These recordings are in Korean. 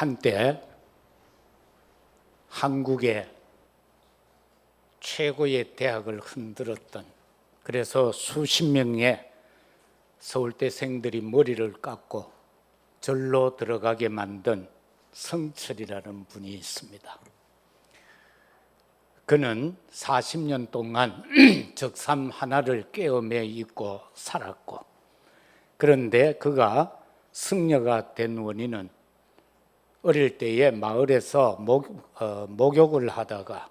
한때 한국의 최고의 대학을 흔들었던, 그래서 수십 명의 서울대생들이 머리를 깎고 절로 들어가게 만든 성철이라는 분이 있습니다. 그는 40년 동안 적삼 하나를 꿰어매 입고 살았고, 그런데 그가 승려가 된 원인은 어릴 때에 마을에서 목욕을 하다가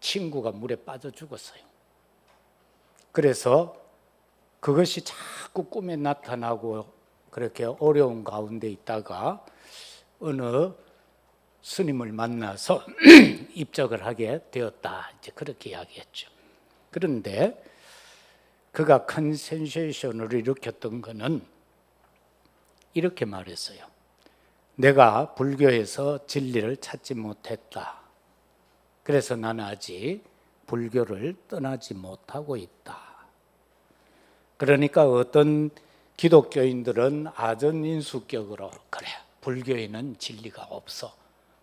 친구가 물에 빠져 죽었어요. 그래서 그것이 자꾸 꿈에 나타나고 그렇게 어려운 가운데 있다가 어느 스님을 만나서 입적을 하게 되었다, 이제 그렇게 이야기했죠. 그런데 그가 큰 센세이션을 일으켰던 것은 이렇게 말했어요. 내가 불교에서 진리를 찾지 못했다. 그래서 나는 아직 불교를 떠나지 못하고 있다. 그러니까 어떤 기독교인들은 아전인수격으로 그래, 불교에는 진리가 없어.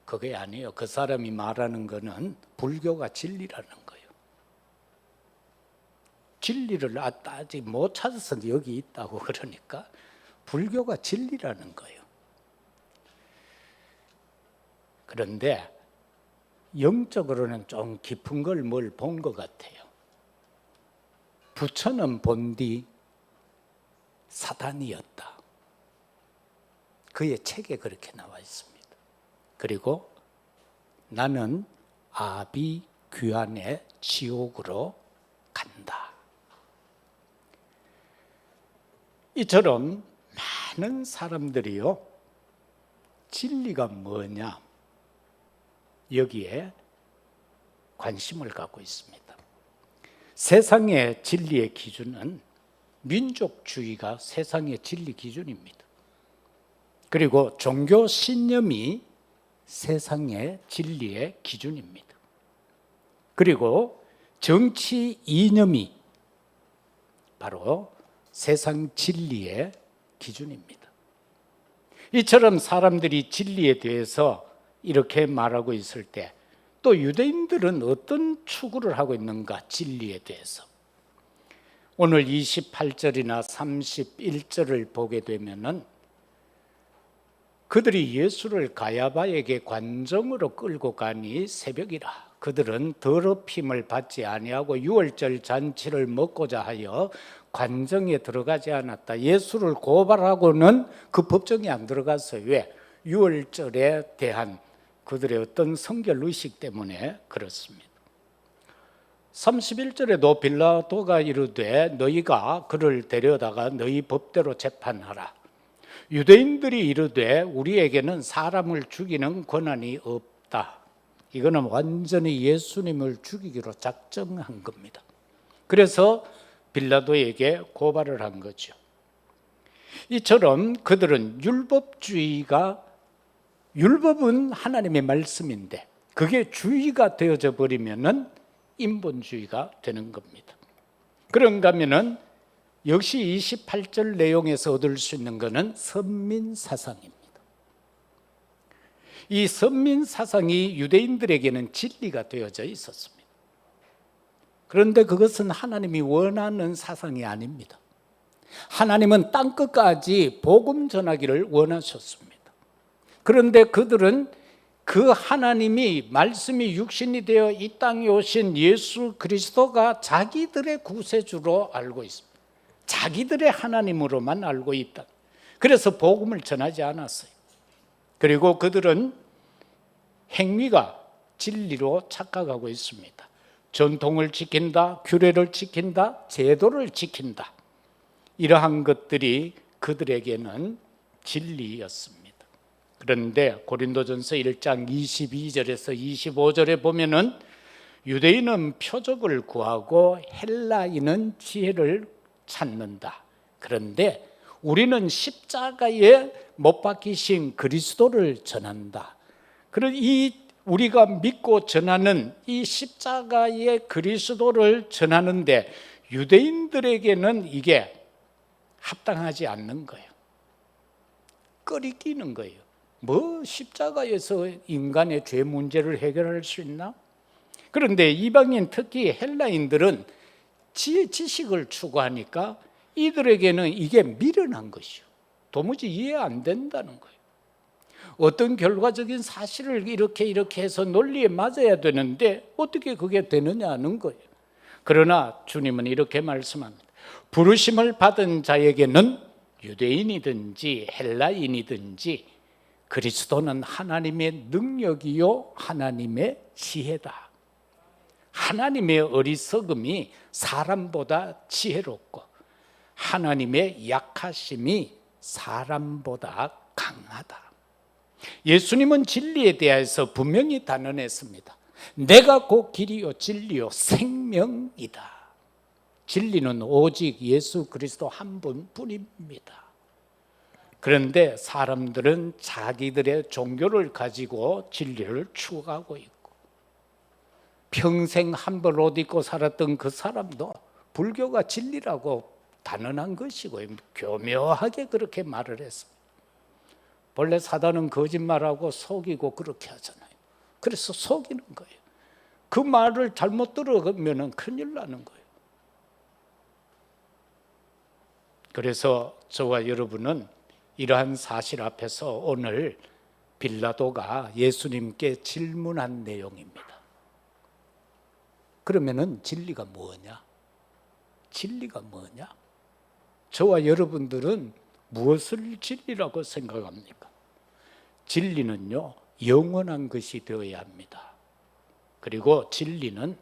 그게 아니에요. 그 사람이 말하는 거는 불교가 진리라는 거예요. 진리를 아직 못 찾아서 여기 있다고 그러니까 불교가 진리라는 거예요. 그런데 영적으로는 좀 깊은 걸 뭘 본 것 같아요. 부처는 본디 사단이었다. 그의 책에 그렇게 나와 있습니다. 그리고 나는 아비규환의 지옥으로 간다. 이처럼 많은 사람들이요, 진리가 뭐냐, 여기에 관심을 갖고 있습니다. 세상의 진리의 기준은 민족주의가 세상의 진리 기준입니다. 그리고 종교 신념이 세상의 진리의 기준입니다. 그리고 정치 이념이 바로 세상 진리의 기준입니다. 이처럼 사람들이 진리에 대해서 이렇게 말하고 있을 때 또 유대인들은 어떤 추구를 하고 있는가, 진리에 대해서. 오늘 28절이나 31절을 보게 되면은 그들이 예수를 가야바에게 관정으로 끌고 가니 새벽이라. 그들은 더럽힘을 받지 아니하고 유월절 잔치를 먹고자 하여 관정에 들어가지 않았다. 예수를 고발하고는 그 법정에 안 들어갔어요. 왜? 유월절에 대한 그들의 어떤 성결 의식 때문에 그렇습니다. 31절에도 빌라도가 이르되 너희가 그를 데려다가 너희 법대로 재판하라. 유대인들이 이르되 우리에게는 사람을 죽이는 권한이 없다. 이거는 완전히 예수님을 죽이기로 작정한 겁니다. 그래서 빌라도에게 고발을 한 거죠. 이처럼 그들은 율법은 하나님의 말씀인데 그게 주의가 되어져 버리면은 인본주의가 되는 겁니다. 그런가 하면은 역시 28절 내용에서 얻을 수 있는 것은 선민사상입니다. 이 선민사상이 유대인들에게는 진리가 되어져 있었습니다. 그런데 그것은 하나님이 원하는 사상이 아닙니다. 하나님은 땅끝까지 복음 전하기를 원하셨습니다. 그런데 그들은 그 하나님이 말씀이 육신이 되어 이 땅에 오신 예수 그리스도가 자기들의 구세주로 알고 있습니다. 자기들의 하나님으로만 알고 있다. 그래서 복음을 전하지 않았어요. 그리고 그들은 행위가 진리로 착각하고 있습니다. 전통을 지킨다, 규례를 지킨다, 제도를 지킨다. 이러한 것들이 그들에게는 진리였습니다. 그런데 고린도전서 1장 22절에서 25절에 보면은 유대인은 표적을 구하고 헬라인은 지혜를 찾는다. 그런데 우리는 십자가에 못 박히신 그리스도를 전한다. 그런 우리가 믿고 전하는 이 십자가의 그리스도를 전하는데 유대인들에게는 이게 합당하지 않는 거예요. 꺼리끼는 거예요. 뭐 십자가에서 인간의 죄 문제를 해결할 수 있나? 그런데 이방인, 특히 헬라인들은 지식을 추구하니까 이들에게는 이게 미련한 것이요, 도무지 이해 안 된다는 거예요. 어떤 결과적인 사실을 이렇게 해서 논리에 맞아야 되는데 어떻게 그게 되느냐는 거예요. 그러나 주님은 이렇게 말씀합니다. 부르심을 받은 자에게는 유대인이든지 헬라인이든지 그리스도는 하나님의 능력이요 하나님의 지혜다. 하나님의 어리석음이 사람보다 지혜롭고 하나님의 약하심이 사람보다 강하다. 예수님은 진리에 대해서 분명히 단언했습니다. 내가 곧 길이요 진리요 생명이다. 진리는 오직 예수 그리스도 한 분뿐입니다. 그런데 사람들은 자기들의 종교를 가지고 진리를 추구하고 있고, 평생 한벌 옷 입고 살았던 그 사람도 불교가 진리라고 단언한 것이고 교묘하게 그렇게 말을 했습니다. 본래 사단은 거짓말하고 속이고 그렇게 하잖아요. 그래서 속이는 거예요. 그 말을 잘못 들어가면 큰일 나는 거예요. 그래서 저와 여러분은 이러한 사실 앞에서 오늘 빌라도가 예수님께 질문한 내용입니다. 그러면은 진리가 뭐냐? 진리가 뭐냐? 저와 여러분들은 무엇을 진리라고 생각합니까? 진리는요, 영원한 것이 되어야 합니다. 그리고 진리는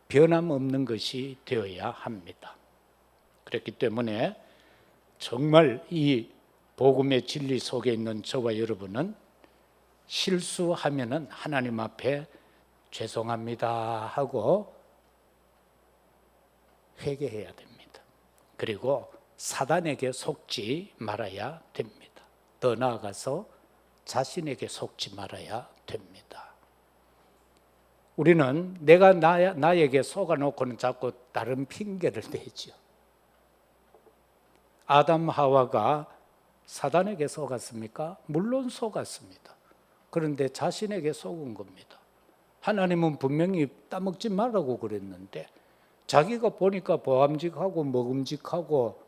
변함없는 것이 되어야 합니다. 그렇기 때문에 정말 이 복음의 진리 속에 있는 저와 여러분은 실수하면은 하나님 앞에 죄송합니다 하고 회개해야 됩니다. 그리고 사단에게 속지 말아야 됩니다. 더 나아가서 자신에게 속지 말아야 됩니다. 우리는 내가 나에게 속아놓고는 자꾸 다른 핑계를 대죠. 아담 하와가 사단에게 속았습니까? 물론 속았습니다. 그런데 자신에게 속은 겁니다. 하나님은 분명히 따먹지 말라고 그랬는데 자기가 보니까 보암직하고 먹음직하고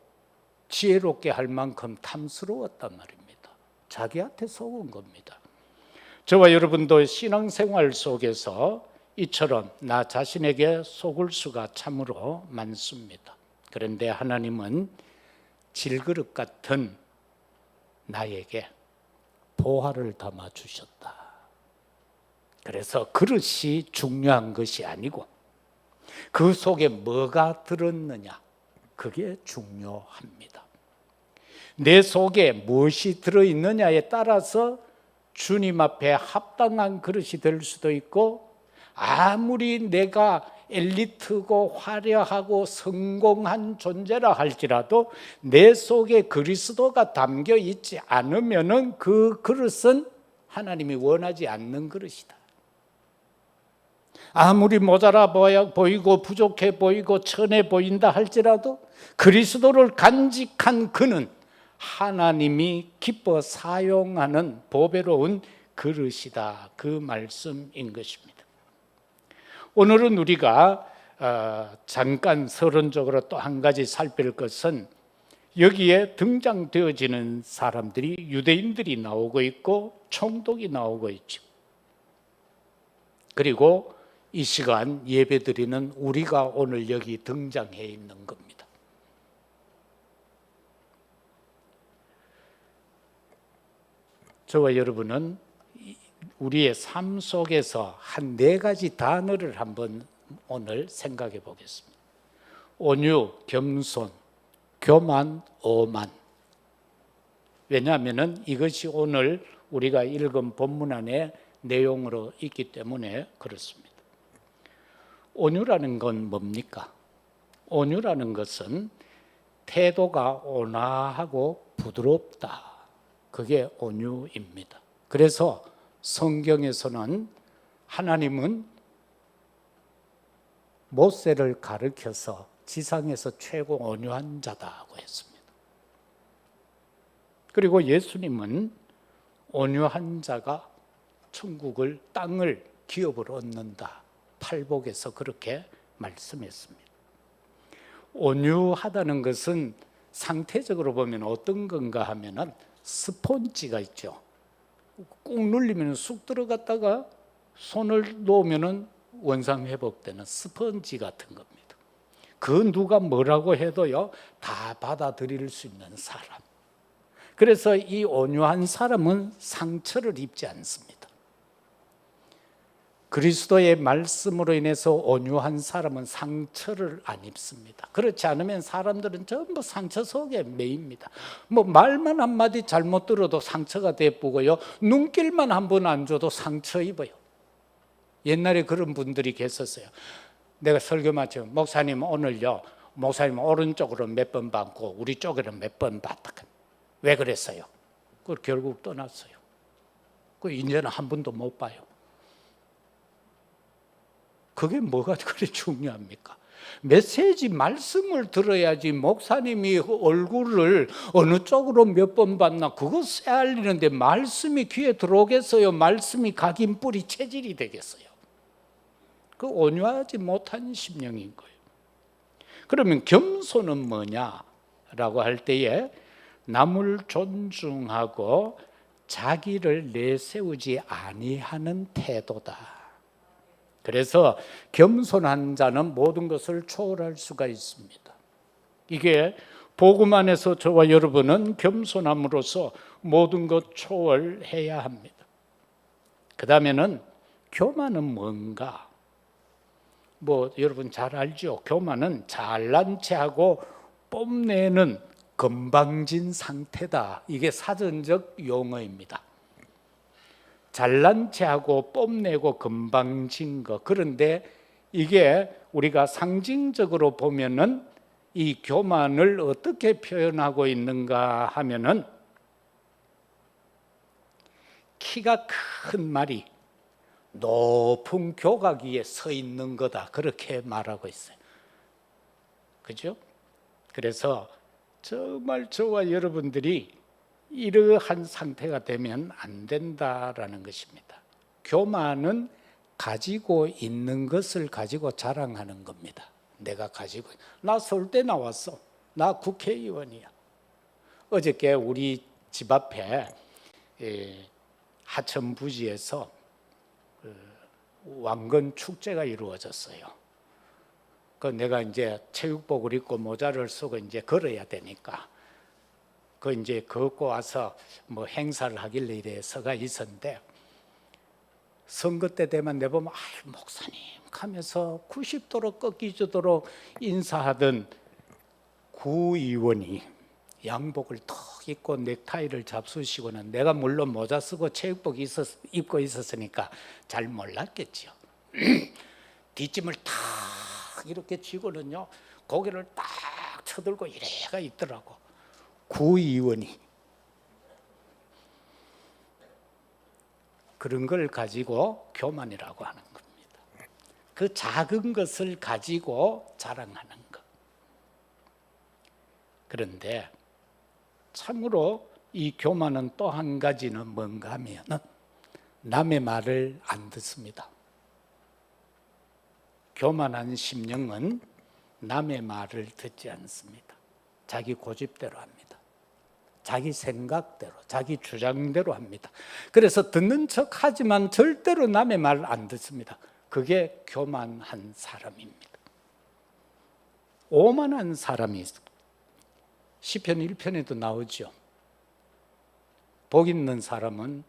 지혜롭게 할 만큼 탐스러웠단 말입니다. 자기한테 속은 겁니다. 저와 여러분도 신앙생활 속에서 이처럼 나 자신에게 속을 수가 참으로 많습니다. 그런데 하나님은 질그릇 같은 나에게 보화를 담아 주셨다. 그래서 그릇이 중요한 것이 아니고 그 속에 뭐가 들었느냐, 그게 중요합니다. 내 속에 무엇이 들어있느냐에 따라서 주님 앞에 합당한 그릇이 될 수도 있고, 아무리 내가 엘리트고 화려하고 성공한 존재라 할지라도 내 속에 그리스도가 담겨 있지 않으면은 그 그릇은 하나님이 원하지 않는 그릇이다. 아무리 모자라 보이고 부족해 보이고 천해 보인다 할지라도 그리스도를 간직한 그는 하나님이 기뻐 사용하는 보배로운 그릇이다. 그 말씀인 것입니다. 오늘은 우리가 잠깐 서론적으로 또 한 가지 살필 것은 여기에 등장되어지는 사람들이 유대인들이 나오고 있고 총독이 나오고 있죠. 그리고 이 시간 예배드리는 우리가 오늘 여기 등장해 있는 겁니다. 저와 여러분은 우리의 삶 속에서 한 4가지 단어를 한번 오늘 생각해 보겠습니다. 온유, 겸손, 교만, 오만. 왜냐하면 이것이 오늘 우리가 읽은 본문 안에 내용으로 있기 때문에 그렇습니다. 온유라는 건 뭡니까? 온유라는 것은 태도가 온화하고 부드럽다. 그게 온유입니다. 그래서 성경에서는 하나님은 모세를 가르쳐서 지상에서 최고 온유한 자다고 했습니다. 그리고 예수님은 온유한 자가 천국을 땅을 기업을 얻는다. 팔복에서 그렇게 말씀했습니다. 온유하다는 것은 상태적으로 보면 어떤 건가 하면은 스폰지가 있죠. 꾹 눌리면 쑥 들어갔다가 손을 놓으면은 원상 회복되는 스펀지 같은 겁니다. 그 누가 뭐라고 해도요 다 받아들일 수 있는 사람. 그래서 이 온유한 사람은 상처를 입지 않습니다. 그리스도의 말씀으로 인해서 온유한 사람은 상처를 안 입습니다. 그렇지 않으면 사람들은 전부 상처 속에 매입니다. 뭐 말만 한마디 잘못 들어도 상처가 되고요. 눈길만 한 번 안 줘도 상처 입어요. 옛날에 그런 분들이 계셨어요. 내가 설교 마치면 목사님 오늘요 목사님 오른쪽으로 몇 번 받고 우리 쪽으로 몇 번 받다. 왜 그랬어요? 그 결국 떠났어요. 그 이제는 한 번도 못 봐요. 그게 뭐가 그리 중요합니까? 메시지 말씀을 들어야지 목사님이 얼굴을 어느 쪽으로 몇 번 봤나 그거 쎄알리는데 말씀이 귀에 들어오겠어요? 말씀이 각인 뿌리 체질이 되겠어요? 그 온유하지 못한 심령인 거예요. 그러면 겸손은 뭐냐라고 할 때에 남을 존중하고 자기를 내세우지 아니하는 태도다. 그래서 겸손한 자는 모든 것을 초월할 수가 있습니다. 이게 복음 안에서 저와 여러분은 겸손함으로써 모든 것 초월해야 합니다. 그 다음에는 교만은 뭔가? 뭐 여러분 잘 알죠? 교만은 잘난 체하고 뽐내는 건방진 상태다. 이게 사전적 용어입니다. 잘난 체하고 뽐내고 건방진 거. 그런데 이게 우리가 상징적으로 보면은 이 교만을 어떻게 표현하고 있는가 하면은 키가 큰 말이 높은 교각 위에 서 있는 거다. 그렇게 말하고 있어요. 그죠? 그래서 정말 저와 여러분들이 이러한 상태가 되면 안 된다라는 것입니다. 교만은 가지고 있는 것을 가지고 자랑하는 겁니다. 내가 가지고 나 서울대 나왔어. 나 국회의원이야. 어저께 우리 집 앞에 하천 부지에서 왕건 축제가 이루어졌어요. 그 내가 이제 체육복을 입고 모자를 쓰고 이제 걸어야 되니까 그 이제 걷고 와서 뭐 행사를 하길래 이래 서가 있었는데 선거 때 되면 내보면 목사님 하면서 90도로 꺾이도록 인사하던 구의원이 양복을 턱 입고 넥타이를 잡수시고는 내가 물론 모자 쓰고 체육복 입고 있었으니까 잘 몰랐겠죠. 뒷짐을 탁 이렇게 쥐고는요 고개를 딱 쳐들고 이래가 있더라고. 구의원이 그런 걸 가지고 교만이라고 하는 겁니다. 그 작은 것을 가지고 자랑하는 것. 그런데 참으로 이 교만은 또 한 가지는 뭔가 하면 남의 말을 안 듣습니다. 교만한 심령은 남의 말을 듣지 않습니다. 자기 고집대로 합니다. 자기 생각대로, 자기 주장대로 합니다. 그래서 듣는 척 하지만 절대로 남의 말을 안 듣습니다. 그게 교만한 사람입니다. 오만한 사람이 있습니다. 시편 1편에도 나오죠. 복 있는 사람은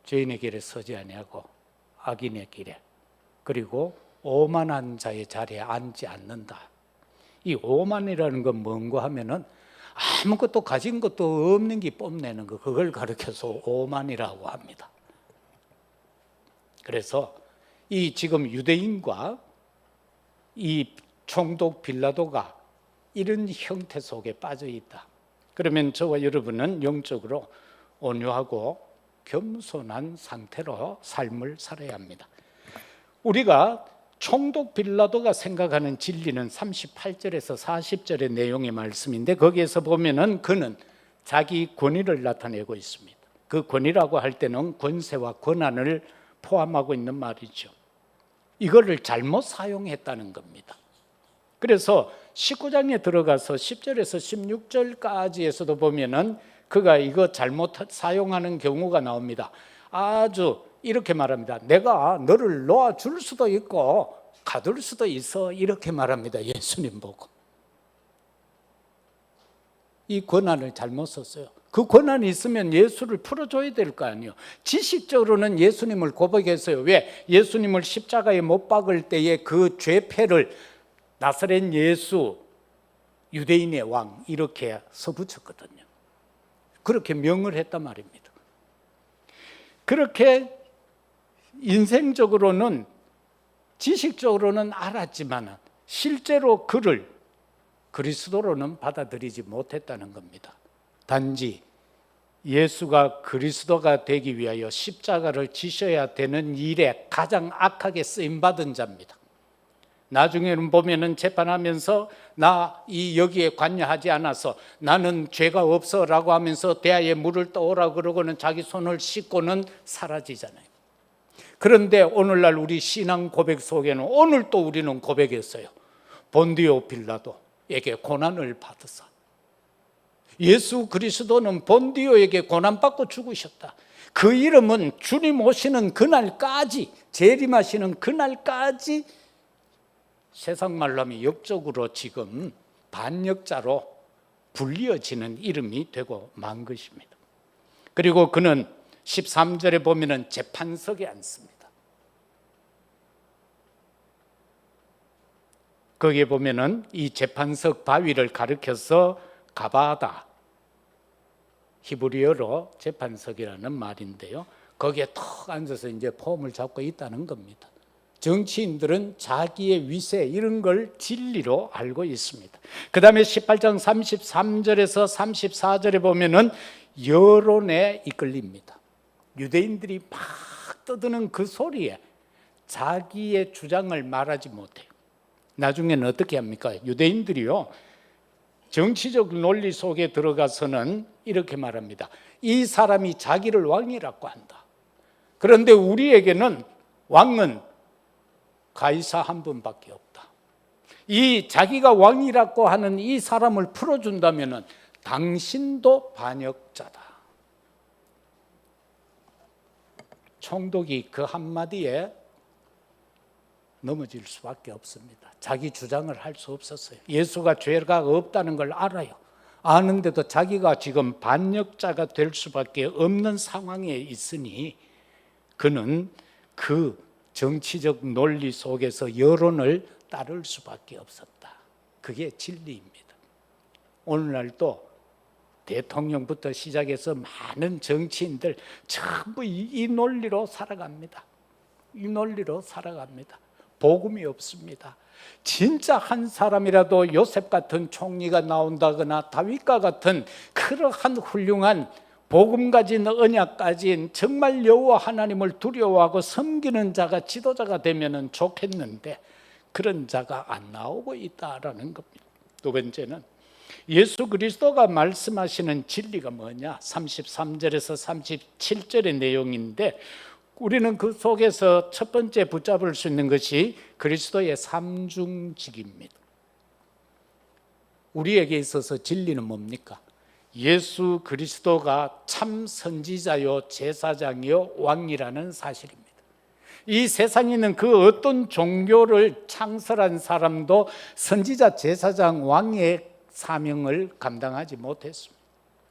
죄인의 길에 서지 아니하고 악인의 길에, 그리고 오만한 자의 자리에 앉지 않는다. 이 오만이라는 건 뭔고 하면은 아무것도 가진 것도 없는 게 뽐내는 거, 그걸 가르쳐서 오만이라고 합니다. 그래서 이 지금 유대인과 이 총독 빌라도가 이런 형태 속에 빠져 있다. 그러면 저와 여러분은 영적으로 온유하고 겸손한 상태로 삶을 살아야 합니다. 우리가 총독 빌라도가 생각하는 진리는 38절에서 40절의 내용의 말씀인데 거기에서 보면은 그는 자기 권위를 나타내고 있습니다. 그 권위라고 할 때는 권세와 권한을 포함하고 있는 말이죠. 이거를 잘못 사용했다는 겁니다. 그래서 19장에 들어가서 10절에서 16절까지에서도 보면은 그가 이거 잘못 사용하는 경우가 나옵니다. 아주 이렇게 말합니다. 내가 너를 놓아줄 수도 있고 가둘 수도 있어, 이렇게 말합니다. 예수님 보고. 이 권한을 잘못 썼어요. 그 권한이 있으면 예수를 풀어줘야 될 거 아니에요. 지식적으로는 예수님을 고백했어요. 왜? 예수님을 십자가에 못 박을 때에 그 죄패를 나사렛 예수 유대인의 왕 이렇게 써붙였거든요. 그렇게 명을 했단 말입니다. 그렇게 인생적으로는 지식적으로는 알았지만 실제로 그를 그리스도로는 받아들이지 못했다는 겁니다. 단지 예수가 그리스도가 되기 위하여 십자가를 지셔야 되는 일에 가장 악하게 쓰임받은 자입니다. 나중에는 보면은 재판하면서 나 여기에 관여하지 않아서 나는 죄가 없어라고 하면서 대야에 물을 떠오라 그러고는 자기 손을 씻고는 사라지잖아요. 그런데 오늘날 우리 신앙 고백 속에는 오늘 또 우리는 고백했어요. 본디오 빌라도에게 고난을 받으사 예수 그리스도는 본디오에게 고난받고 죽으셨다. 그 이름은 주님 오시는 그날까지, 재림하시는 그날까지 세상 말로 하면 역적으로 지금 반역자로 불리어지는 이름이 되고 만 것입니다. 그리고 그는 13절에 보면은 재판석에 앉습니다. 거기에 보면은 이 재판석 바위를 가리켜서 가바다, 히브리어로 재판석이라는 말인데요. 거기에 턱 앉아서 이제 폼을 잡고 있다는 겁니다. 정치인들은 자기의 위세 이런 걸 진리로 알고 있습니다. 그 다음에 18장 33절에서 34절에 보면은 여론에 이끌립니다. 유대인들이 막 떠드는 그 소리에 자기의 주장을 말하지 못해요. 나중에는 어떻게 합니까? 유대인들이요, 정치적 논리 속에 들어가서는 이렇게 말합니다. 이 사람이 자기를 왕이라고 한다. 그런데 우리에게는 왕은 가이사 한 분밖에 없다. 이 자기가 왕이라고 하는 이 사람을 풀어준다면 당신도 반역자다. 총독이 그 한마디에 넘어질 수밖에 없습니다. 자기 주장을 할 수 없었어요. 예수가 죄가 없다는 걸 알아요. 아는데도 자기가 지금 반역자가 될 수밖에 없는 상황에 있으니 그는 그 정치적 논리 속에서 여론을 따를 수밖에 없었다. 그게 진리입니다. 오늘날도 대통령부터 시작해서 많은 정치인들 전부 이 논리로 살아갑니다. 이 논리로 살아갑니다. 복음이 없습니다. 진짜 한 사람이라도 요셉 같은 총리가 나온다거나 다윗과 같은 그러한 훌륭한 복음 가진 언약 가진 정말 여호와 하나님을 두려워하고 섬기는 자가 지도자가 되면 좋겠는데 그런 자가 안 나오고 있다라는 겁니다. 두 번째는 예수 그리스도가 말씀하시는 진리가 뭐냐? 33절에서 37절의 내용인데 우리는 그 속에서 첫 번째 붙잡을 수 있는 것이 그리스도의 삼중직입니다. 우리에게 있어서 진리는 뭡니까? 예수 그리스도가 참 선지자요 제사장이요 왕이라는 사실입니다. 이 세상에 있는 그 어떤 종교를 창설한 사람도 선지자 제사장 왕의 사명을 감당하지 못했습니다.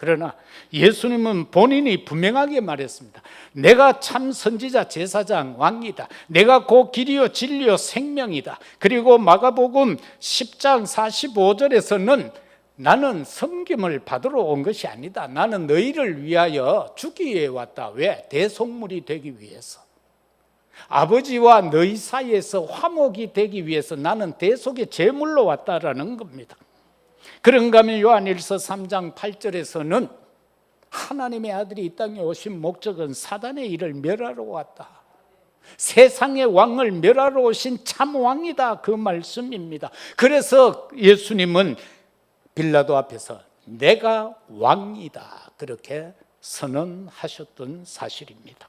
그러나 예수님은 본인이 분명하게 말했습니다. 내가 참 선지자 제사장 왕이다. 내가 그 길이요 진리요 생명이다. 그리고 마가복음 10장 45절에서는 나는 섬김을 받으러 온 것이 아니다. 나는 너희를 위하여 죽기 위해 왔다. 왜? 대속물이 되기 위해서. 아버지와 너희 사이에서 화목이 되기 위해서 나는 대속의 제물로 왔다라는 겁니다. 그런가 하면 요한일서 3장 8절에서는 하나님의 아들이 이 땅에 오신 목적은 사단의 일을 멸하러 왔다. 세상의 왕을 멸하러 오신 참 왕이다. 그 말씀입니다. 그래서 예수님은 빌라도 앞에서 내가 왕이다 그렇게 선언하셨던 사실입니다.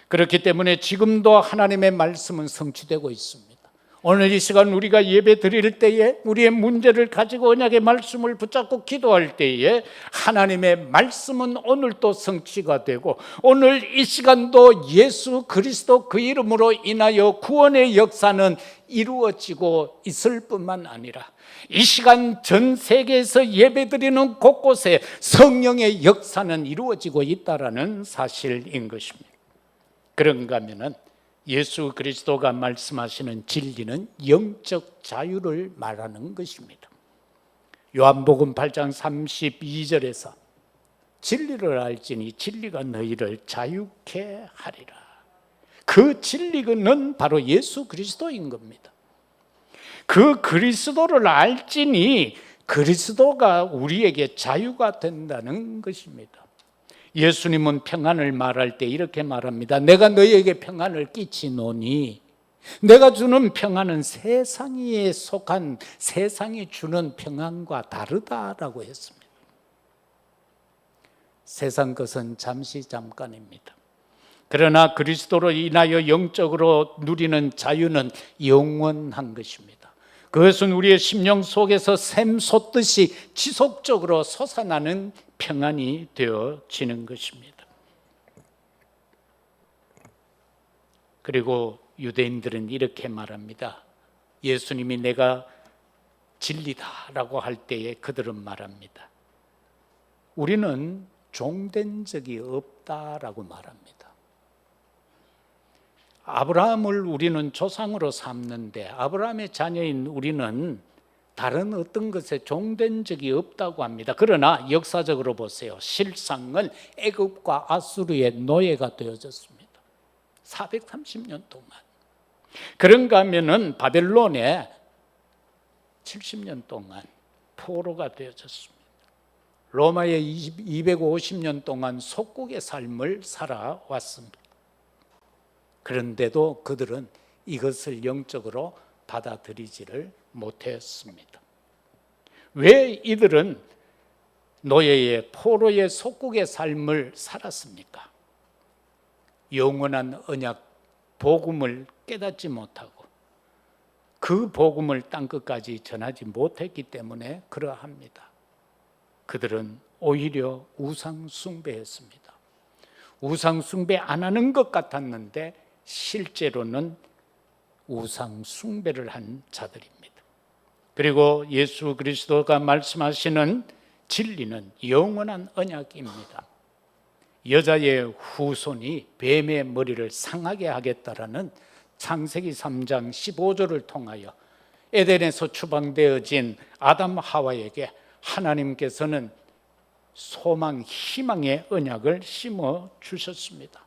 그렇기 때문에 지금도 하나님의 말씀은 성취되고 있습니다. 오늘 이 시간 우리가 예배 드릴 때에 우리의 문제를 가지고 언약의 말씀을 붙잡고 기도할 때에 하나님의 말씀은 오늘도 성취가 되고, 오늘 이 시간도 예수 그리스도 그 이름으로 인하여 구원의 역사는 이루어지고 있을 뿐만 아니라 이 시간 전 세계에서 예배드리는 곳곳에 성령의 역사는 이루어지고 있다는 사실인 것입니다. 그런가 하면은 예수 그리스도가 말씀하시는 진리는 영적 자유를 말하는 것입니다. 요한복음 8장 32절에서 진리를 알지니 진리가 너희를 자유케 하리라. 그 진리는 바로 예수 그리스도인 겁니다. 그 그리스도를 알지니 그리스도가 우리에게 자유가 된다는 것입니다. 예수님은 평안을 말할 때 이렇게 말합니다. 내가 너희에게 평안을 끼치노니 내가 주는 평안은 세상에 속한 세상이 주는 평안과 다르다라고 했습니다. 세상 것은 잠시 잠깐입니다. 그러나 그리스도로 인하여 영적으로 누리는 자유는 영원한 것입니다. 그것은 우리의 심령 속에서 샘 솟듯이 지속적으로 솟아나는 평안이 되어지는 것입니다. 그리고 유대인들은 이렇게 말합니다. 예수님이 내가 진리다라고 할 때에 그들은 말합니다. 우리는 종된 적이 없다라고 말합니다. 아브라함을 우리는 조상으로 삼는데 아브라함의 자녀인 우리는 다른 어떤 것에 종된 적이 없다고 합니다. 그러나 역사적으로 보세요. 실상은 애굽과 아수르의 노예가 되어졌습니다. 430년 동안. 그런가 하면은 바벨론에 70년 동안 포로가 되어졌습니다. 로마에 250년 동안 속국의 삶을 살아왔습니다. 그런데도 그들은 이것을 영적으로 받아들이지를 못했습니다. 왜 이들은 노예의 포로의 속국의 삶을 살았습니까? 영원한 언약 복음을 깨닫지 못하고 그 복음을 땅끝까지 전하지 못했기 때문에 그러합니다. 그들은 오히려 우상 숭배했습니다. 우상 숭배 안 하는 것 같았는데 실제로는 우상 숭배를 한 자들입니다. 그리고 예수 그리스도가 말씀하시는 진리는 영원한 언약입니다. 여자의 후손이 뱀의 머리를 상하게 하겠다라는 창세기 3장 15절을 통하여 에덴에서 추방되어진 아담 하와에게 하나님께서는 소망, 희망의 언약을 심어 주셨습니다.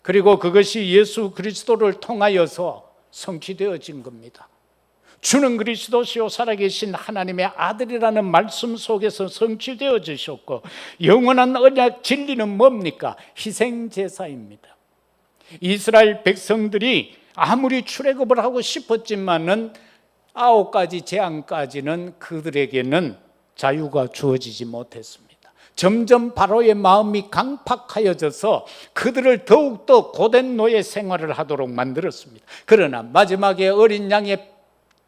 그리고 그것이 예수 그리스도를 통하여서 성취되어진 겁니다. 주는 그리스도시요 살아계신 하나님의 아들이라는 말씀 속에서 성취되어지셨고, 영원한 언약 진리는 뭡니까? 희생제사입니다. 이스라엘 백성들이 아무리 출애굽을 하고 싶었지만은 9가지 재앙까지는 그들에게는 자유가 주어지지 못했습니다. 점점 바로의 마음이 강팍하여져서 그들을 더욱더 고된 노예 생활을 하도록 만들었습니다. 그러나 마지막에 어린 양에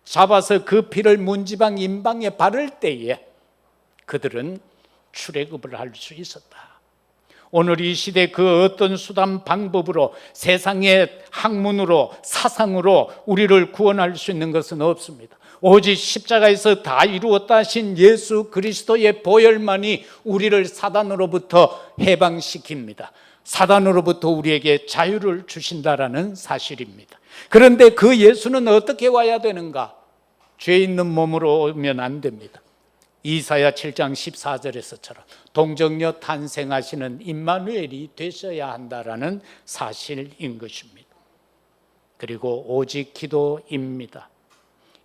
잡아서 그 피를 문지방 임방에 바를 때에 그들은 출애굽을 할 수 있었다. 오늘 이 시대 그 어떤 수단 방법으로 세상의 학문으로 사상으로 우리를 구원할 수 있는 것은 없습니다. 오직 십자가에서 다 이루었다 하신 예수 그리스도의 보혈만이 우리를 사단으로부터 해방시킵니다. 사단으로부터 우리에게 자유를 주신다라는 사실입니다. 그런데 그 예수는 어떻게 와야 되는가? 죄 있는 몸으로 오면 안 됩니다. 이사야 7장 14절에서처럼 동정녀 탄생하시는 임마누엘이 되셔야 한다라는 사실인 것입니다. 그리고 오직 기도입니다.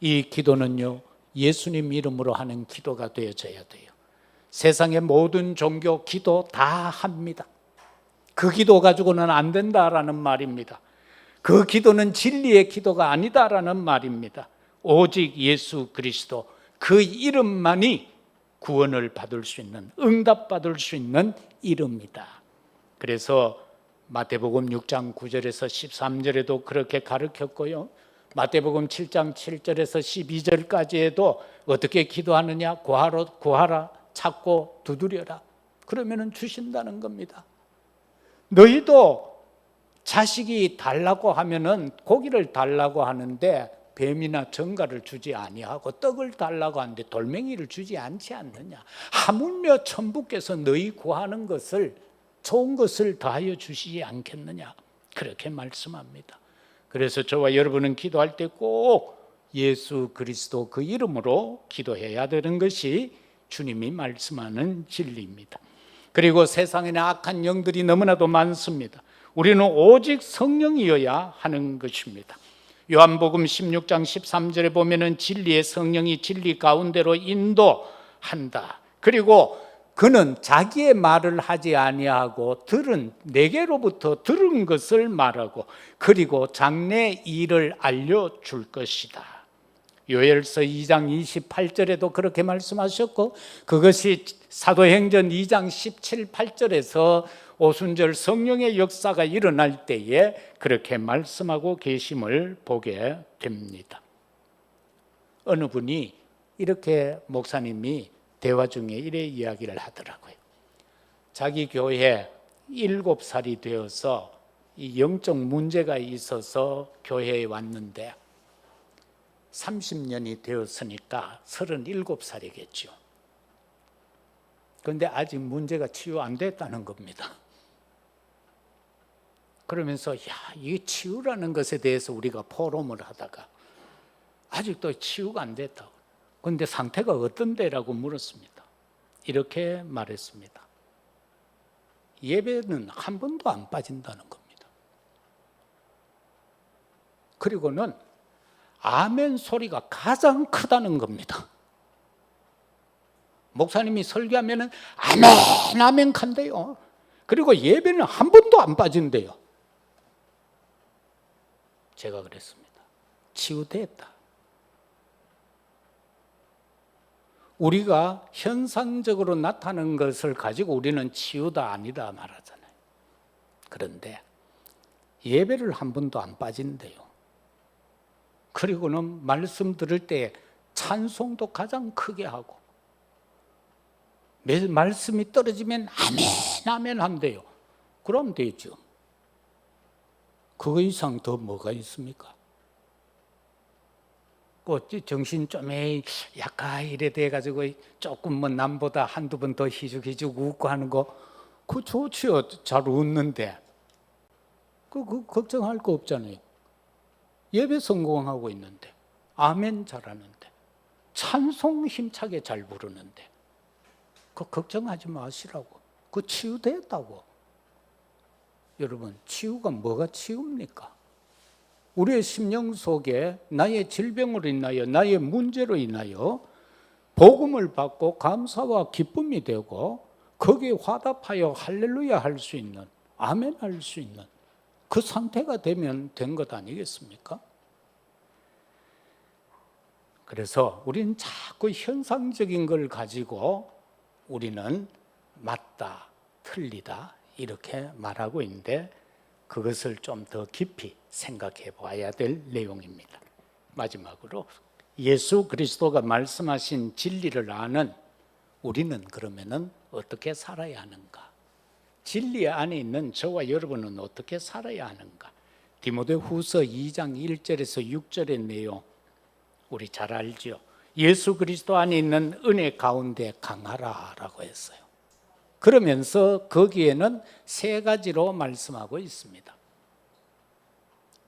이 기도는요, 예수님 이름으로 하는 기도가 되어져야 돼요. 세상의 모든 종교 기도 다 합니다. 그 기도 가지고는 안 된다라는 말입니다. 그 기도는 진리의 기도가 아니다라는 말입니다. 오직 예수 그리스도 그 이름만이 구원을 받을 수 있는, 응답받을 수 있는 이름이다. 그래서 마태복음 6장 9절에서 13절에도 그렇게 가르쳤고요. 마태복음 7장 7절에서 12절까지에도 어떻게 기도하느냐? 구하라, 찾고 두드려라. 그러면 주신다는 겁니다. 너희도 자식이 달라고 하면은 고기를 달라고 하는데 뱀이나 정갈을 주지 아니하고 떡을 달라고 하는데 돌멩이를 주지 않지 않느냐? 하물며 천부께서 너희 구하는 것을, 좋은 것을 더하여 주시지 않겠느냐? 그렇게 말씀합니다. 그래서 저와 여러분은 기도할 때 꼭 예수 그리스도 그 이름으로 기도해야 되는 것이 주님이 말씀하는 진리입니다. 그리고 세상에는 악한 영들이 너무나도 많습니다. 우리는 오직 성령이어야 하는 것입니다. 요한복음 16장 13절에 보면은 진리의 성령이 진리 가운데로 인도한다. 그리고 그는 자기의 말을 하지 아니하고 내게로부터 들은 것을 말하고 그리고 장래 일을 알려줄 것이다. 요엘서 2장 28절에도 그렇게 말씀하셨고, 그것이 사도행전 2장 17, 8절에서 오순절 성령의 역사가 일어날 때에 그렇게 말씀하고 계심을 보게 됩니다. 어느 분이 이렇게, 목사님이 대화 중에 이래 이야기를 하더라고요. 자기 교회 7살이 되어서 이 영적 문제가 있어서 교회에 왔는데 30년이 되었으니까 37살이겠죠. 그런데 아직 문제가 치유 안 됐다는 겁니다. 그러면서 이 치유라는 것에 대해서 우리가 포럼을 하다가 아직도 치유가 안 됐다고. 그런데 상태가 어떤데라고 물었습니다. 이렇게 말했습니다. 예배는 한 번도 안 빠진다는 겁니다. 그리고는 아멘 소리가 가장 크다는 겁니다. 목사님이 설교하면 아멘 아멘 간대요. 그리고 예배는 한 번도 안 빠진대요. 제가 그랬습니다. 치유됐다. 우리가 현상적으로 나타나는 것을 가지고 우리는 치유다 아니다 말하잖아요. 그런데 예배를 한 번도 안 빠진대요. 그리고는 말씀 들을 때 찬송도 가장 크게 하고, 말씀이 떨어지면 아멘 아멘 한대요. 그럼 되죠. 그거 이상 더 뭐가 있습니까? 정신 좀 약간 이래 돼가지고 조금 뭐 남보다 한두 번 더 희죽희죽 웃고 하는 거, 그거 좋지요. 잘 웃는데 그거 걱정할 거 없잖아요. 예배 성공하고 있는데, 아멘 잘하는데, 찬송 힘차게 잘 부르는데, 그거 걱정하지 마시라고. 그거 치유됐다고. 여러분, 치유가 뭐가 치유입니까? 우리의 심령 속에 나의 질병으로 인하여, 나의 문제로 인하여 복음을 받고 감사와 기쁨이 되고 거기에 화답하여 할렐루야 할 수 있는, 아멘 할 수 있는 그 상태가 되면 된 것 아니겠습니까? 그래서 우리는 자꾸 현상적인 걸 가지고 우리는 맞다, 틀리다 이렇게 말하고 있는데, 그것을 좀 더 깊이 생각해 봐야 될 내용입니다. 마지막으로 예수 그리스도가 말씀하신 진리를 아는 우리는 그러면은 어떻게 살아야 하는가? 진리 안에 있는 저와 여러분은 어떻게 살아야 하는가? 디모데후서 2장 1절에서 6절의 내용 우리 잘 알죠? 예수 그리스도 안에 있는 은혜 가운데 강하라라고 했어요. 그러면서 거기에는 세 가지로 말씀하고 있습니다.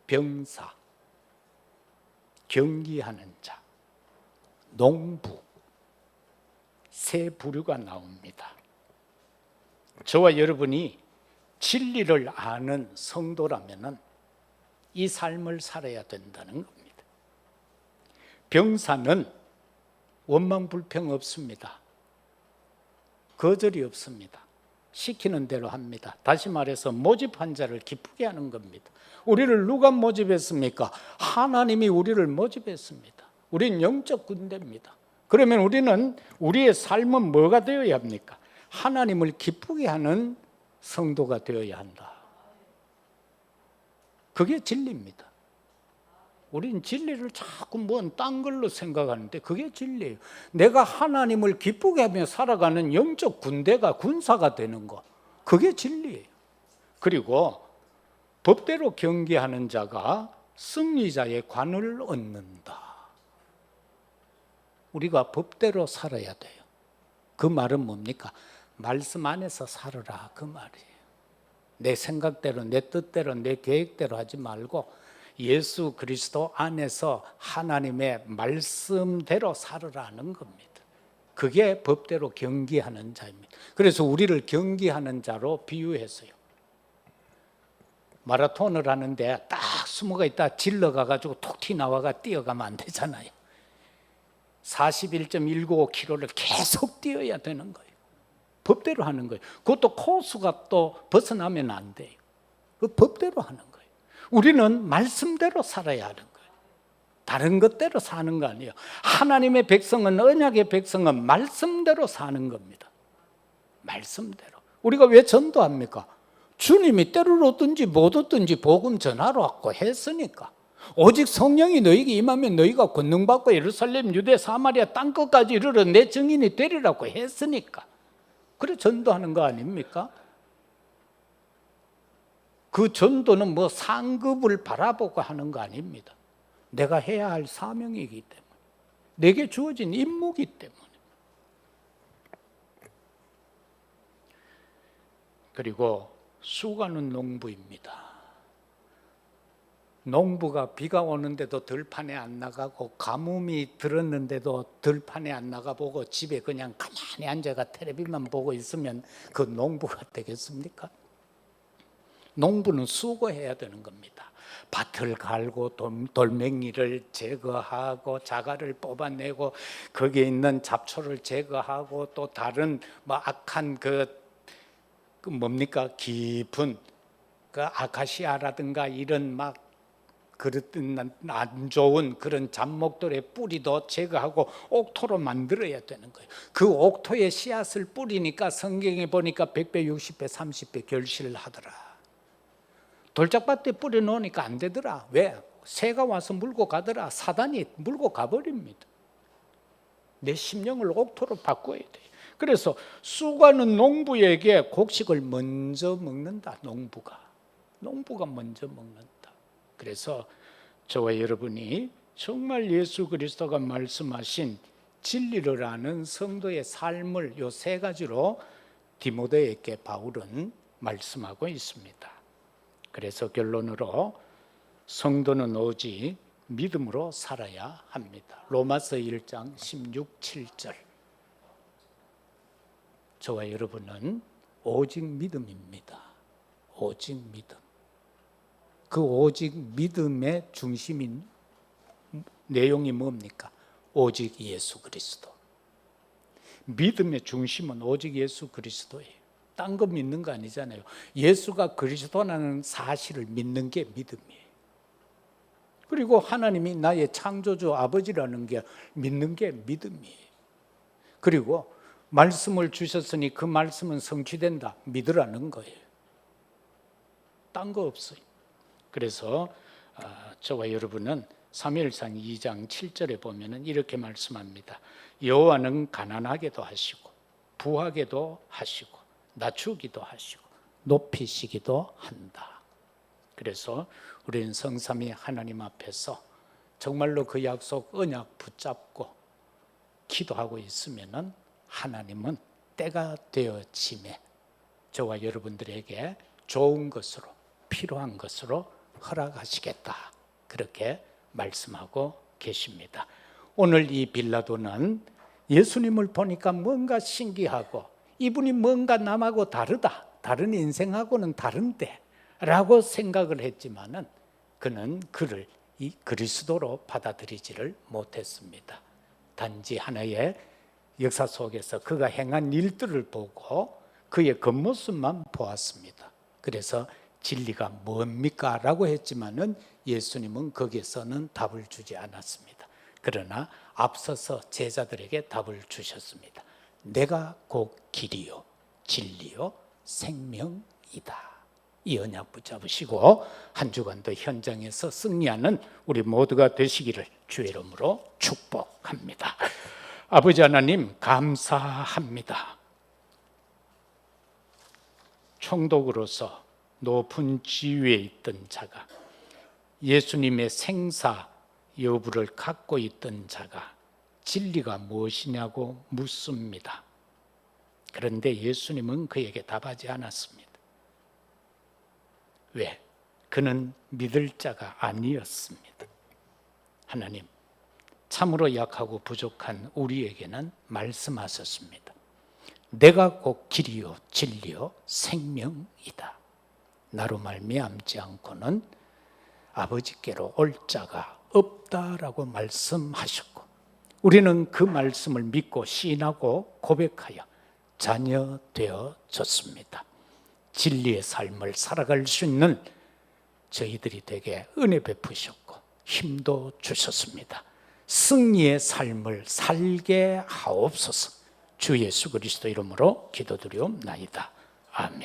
병사, 경기하는 자, 농부, 세 부류가 나옵니다. 저와 여러분이 진리를 아는 성도라면 이 삶을 살아야 된다는 겁니다. 병사는 원망불평 없습니다. 거절이 없습니다. 시키는 대로 합니다. 다시 말해서 모집한 자를 기쁘게 하는 겁니다. 우리를 누가 모집했습니까? 하나님이 우리를 모집했습니다. 우린 영적 군대입니다. 그러면 우리는 우리의 삶은 뭐가 되어야 합니까? 하나님을 기쁘게 하는 성도가 되어야 한다. 그게 진리입니다. 우리는 진리를 자꾸 뭔 딴 걸로 생각하는데 그게 진리예요. 내가 하나님을 기쁘게 하며 살아가는 영적 군대가 군사가 되는 거, 그게 진리예요. 그리고 법대로 경계하는 자가 승리자의 관을 얻는다. 우리가 법대로 살아야 돼요. 그 말은 뭡니까? 말씀 안에서 살아라, 그 말이에요. 내 생각대로, 내 뜻대로, 내 계획대로 하지 말고 예수 그리스도 안에서 하나님의 말씀대로 살으라는 겁니다. 그게 법대로 경계하는 자입니다. 그래서 우리를 경계하는 자로 비유했어요. 마라톤을 하는데 딱 숨어가 있다 질러가가지고 톡 튀나와가 뛰어가면 안 되잖아요. 41.195km를 계속 뛰어야 되는 거예요. 법대로 하는 거예요. 그것도 코스가 또 벗어나면 안 돼요. 그 법대로 하는 거예요. 우리는 말씀대로 살아야 하는 거예요. 다른 것대로 사는 거 아니에요. 하나님의 백성은, 언약의 백성은 말씀대로 사는 겁니다. 말씀대로. 우리가 왜 전도합니까? 주님이 때를 얻든지 못 얻든지 복음 전하러 왔고 했으니까. 오직 성령이 너희에게 임하면 너희가 권능받고 예루살렘, 유대, 사마리아 땅끝까지 이르러 내 증인이 되리라고 했으니까. 그래 전도하는 거 아닙니까? 그 전도는 뭐 상급을 바라보고 하는 거 아닙니다. 내가 해야 할 사명이기 때문에, 내게 주어진 임무이기 때문에. 그리고 수고는 농부입니다. 농부가 비가 오는데도 들판에 안 나가고 가뭄이 들었는데도 들판에 안 나가보고 집에 그냥 가만히 앉아가 텔레비만 보고 있으면 그 농부가 되겠습니까? 농부는 수고해야 되는 겁니다. 밭을 갈고 돌멩이를 제거하고 자갈을 뽑아내고 거기에 있는 잡초를 제거하고 또 다른 뭐 악한 그 뭡니까 깊은 그 아카시아라든가 이런 막 그릇은 안 좋은 그런 잡목들의 뿌리도 제거하고 옥토로 만들어야 되는 거예요. 그 옥토에 씨앗을 뿌리니까 성경에 보니까 100배, 60배, 30배 결실을 하더라. 돌짝밭에 뿌려 놓으니까 안 되더라. 왜? 새가 와서 물고 가더라. 사단이 물고 가버립니다. 내 심령을 옥토로 바꿔야 돼요. 그래서 수고하는 농부에게 곡식을 먼저 먹는다. 농부가 먼저 먹는다. 그래서 저와 여러분이 정말 예수 그리스도가 말씀하신 진리를 아는 성도의 삶을 요 세 가지로 디모데에게 바울은 말씀하고 있습니다. 그래서 결론으로 성도는 오직 믿음으로 살아야 합니다. 로마서 1장 16, 7절. 저와 여러분은 오직 믿음입니다. 오직 믿음. 그 오직 믿음의 중심인 내용이 뭡니까? 오직 예수 그리스도. 믿음의 중심은 오직 예수 그리스도예요. 딴 거 믿는 거 아니잖아요. 예수가 그리스도라는 사실을 믿는 게 믿음이에요. 그리고 하나님이 나의 창조주 아버지라는 게 믿는 게 믿음이에요. 그리고 말씀을 주셨으니 그 말씀은 성취된다. 믿으라는 거예요. 딴 거 없어요. 그래서 저와 여러분은 사무엘상 2장 7절에 보면은 이렇게 말씀합니다. 여호와는 가난하게도 하시고 부하게도 하시고 낮추기도 하시고 높이시기도 한다. 그래서 우리는 성삼위 하나님 앞에서 정말로 그 약속 언약 붙잡고 기도하고 있으면은 하나님은 때가 되어짐에 저와 여러분들에게 좋은 것으로 필요한 것으로 허락하시겠다. 그렇게 말씀하고 계십니다. 오늘 이 빌라도는 예수님을 보니까 뭔가 신기하고 이분이 뭔가 남하고 다르다. 다른 인생하고는 다른데 라고 생각을 했지만은 그는 그를 이 그리스도로 받아들이지를 못했습니다. 단지 하나의 역사 속에서 그가 행한 일들을 보고 그의 겉모습만 보았습니다. 그래서 진리가 뭡니까? 라고 했지만은 예수님은 거기에서는 답을 주지 않았습니다. 그러나 앞서서 제자들에게 답을 주셨습니다. 내가 곧 길이요 진리요 생명이다. 이 언약 붙잡으시고 한 주간도 현장에서 승리하는 우리 모두가 되시기를 주의 이름으로 축복합니다. 아버지 하나님 감사합니다. 총독으로서 높은 지위에 있던 자가, 예수님의 생사 여부를 갖고 있던 자가 진리가 무엇이냐고 묻습니다. 그런데 예수님은 그에게 답하지 않았습니다. 왜? 그는 믿을 자가 아니었습니다. 하나님, 참으로 약하고 부족한 우리에게는 말씀하셨습니다. 내가 곧 길이요 진리요 생명이다. 나로 말미암지 않고는 아버지께로 올 자가 없다라고 말씀하셨고, 우리는 그 말씀을 믿고 시인하고 고백하여 자녀 되어졌습니다. 진리의 삶을 살아갈 수 있는 저희들이 되게 은혜 베푸셨고 힘도 주셨습니다. 승리의 삶을 살게 하옵소서. 주 예수 그리스도 이름으로 기도드리옵나이다. 아멘.